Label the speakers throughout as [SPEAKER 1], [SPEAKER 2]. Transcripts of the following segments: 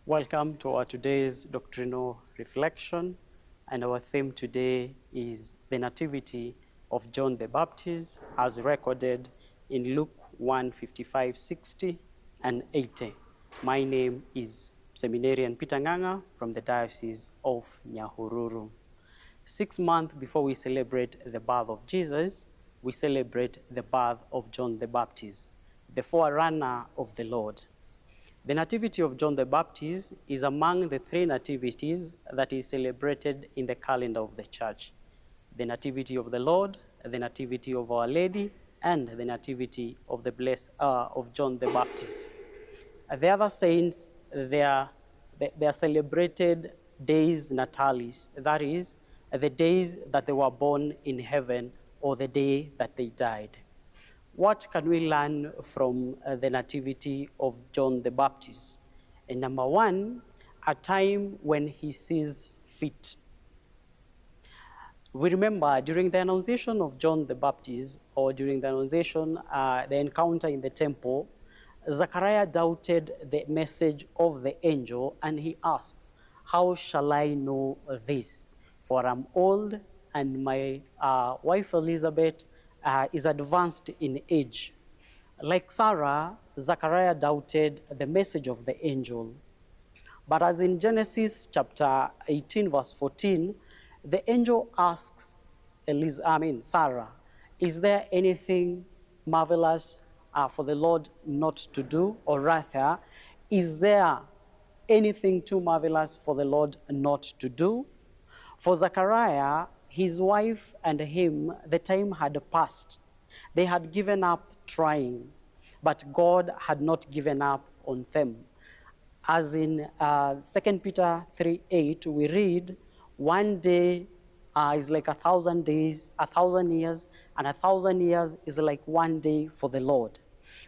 [SPEAKER 1] Welcome to our today's doctrinal reflection, and our theme today is the Nativity of John the Baptist as recorded in Luke 1:55, 60 and 80. My name is Seminarian Peter Nganga from the Diocese of Nyahururu. 6 months before we celebrate the birth of Jesus, we celebrate the birth of John the Baptist, the forerunner of the Lord. The Nativity of John the Baptist is among the 3 nativities that is celebrated in the calendar of the Church. The Nativity of the Lord, the Nativity of Our Lady, and the Nativity of of John the Baptist. The other saints, they are celebrated days natalis, that is, the days that they were born in heaven or the day that they died. What can we learn from the Nativity of John the Baptist? And number 1, a time when he sees fit. We remember during the Annunciation of John the Baptist, or during the Annunciation, the encounter in the temple, Zachariah doubted the message of the angel, and he asks, "How shall I know this? For I'm old, and my wife Elizabeth is advanced in age." Like Sarah, Zachariah doubted the message of the angel. But as in Genesis chapter 18, verse 14, the angel asks Sarah, "Is there anything marvelous for the Lord not to do? Or rather, is there anything too marvelous for the Lord not to do?" For Zachariah, his wife and him, the time had passed. They had given up trying, but God had not given up on them. As in 2 Peter 3:8, we read, "One day is like 1,000 days, 1,000 years, and 1,000 years is like one day for the Lord."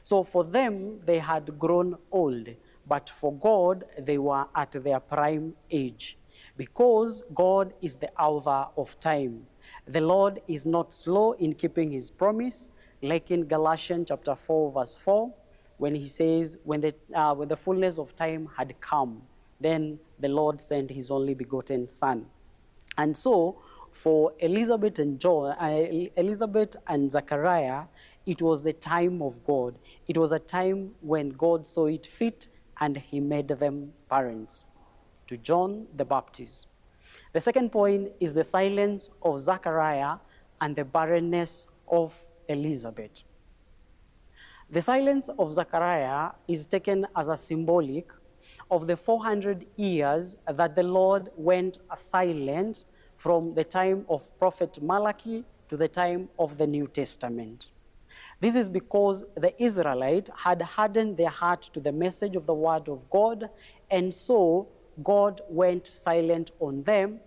[SPEAKER 1] So for them, they had grown old, but for God, they were at their prime age. Because God is the author of time. The Lord is not slow in keeping his promise, like in Galatians chapter 4, verse 4, when he says, when the fullness of time had come, then the Lord sent his only begotten Son. And so, for Elizabeth and Zachariah, it was the time of God. It was a time when God saw it fit and he made them parents to John the Baptist. The second point is the silence of Zachariah and the barrenness of Elizabeth. The silence of Zachariah is taken as a symbolic of the 400 years that the Lord went silent from the time of Prophet Malachi to the time of the New Testament. This is because the Israelites had hardened their heart to the message of the word of God, and so God went silent on them,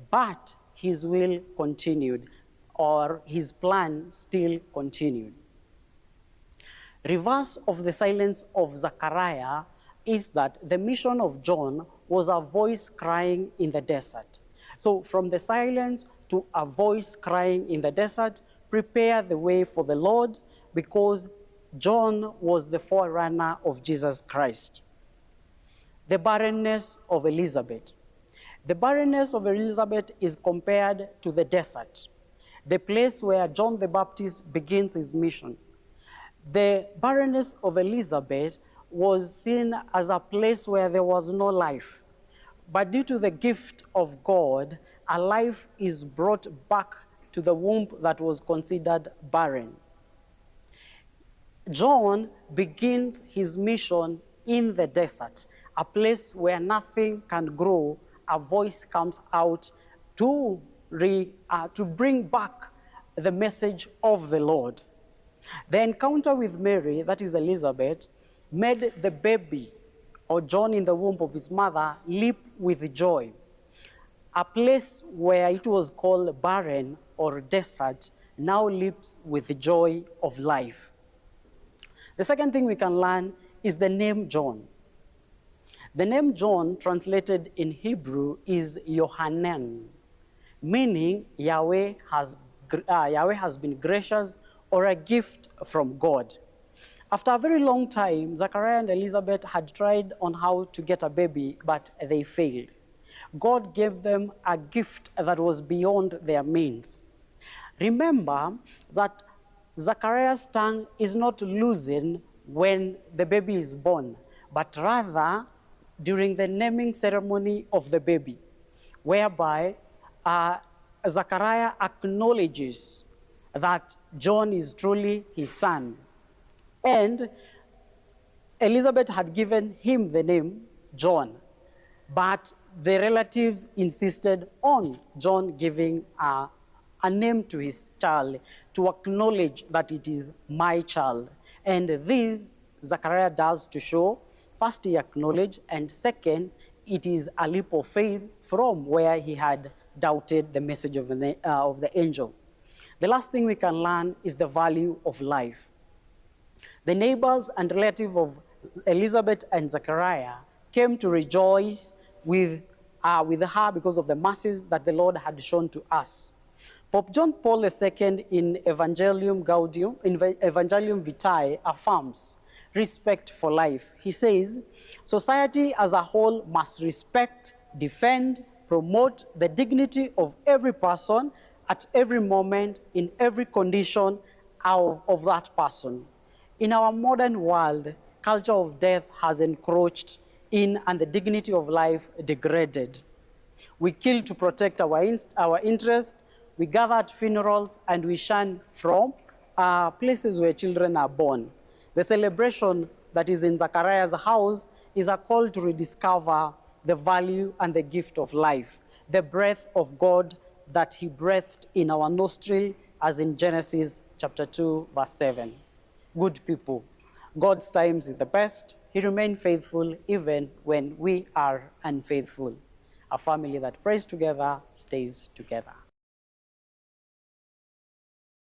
[SPEAKER 1] but his will continued, or his plan still continued. Reverse of the silence of Zachariah is that the mission of John was a voice crying in the desert. So from the silence to a voice crying in the desert, prepare the way for the Lord, because John was the forerunner of Jesus Christ. The barrenness of Elizabeth. The barrenness of Elizabeth is compared to the desert, the place where John the Baptist begins his mission. The barrenness of Elizabeth was seen as a place where there was no life. But due to the gift of God, a life is brought back to the womb that was considered barren. John begins his mission in the desert, a place where nothing can grow. A voice comes out to bring back the message of the Lord. The encounter with Mary, that is Elizabeth, made the baby, or John in the womb of his mother, leap with joy. A place where it was called barren or desert now leaps with the joy of life. The second thing we can learn is the name John. The name John, translated in Hebrew, is Yohanan, meaning Yahweh has been gracious, or a gift from God. After a very long time, Zachariah and Elizabeth had tried on how to get a baby, but they failed. God gave them a gift that was beyond their means. Remember that Zachariah's tongue is not loosened when the baby is born, but rather during the naming ceremony of the baby, whereby Zachariah acknowledges that John is truly his son. And Elizabeth had given him the name John, but the relatives insisted on John giving a name to his child to acknowledge that it is my child. And this Zachariah does to show, first he acknowledged, and second, it is a leap of faith from where he had doubted the message of the angel. The last thing we can learn is the value of life. The neighbors and relatives of Elizabeth and Zachariah came to rejoice with her because of the mercies that the Lord had shown to us. Pope John Paul II in Evangelium Gaudium, in Evangelium Vitae, affirms respect for life. He says, society as a whole must respect, defend, promote the dignity of every person at every moment, in every condition of that person. In our modern world, culture of death has encroached in and the dignity of life degraded. We kill to protect our interest, we gather at funerals, and we shun from places where children are born. The celebration that is in Zachariah's house is a call to rediscover the value and the gift of life, the breath of God that he breathed in our nostril, as in Genesis chapter 2, verse 7. Good people, God's times is the best. He remains faithful even when we are unfaithful. A family that prays together stays together.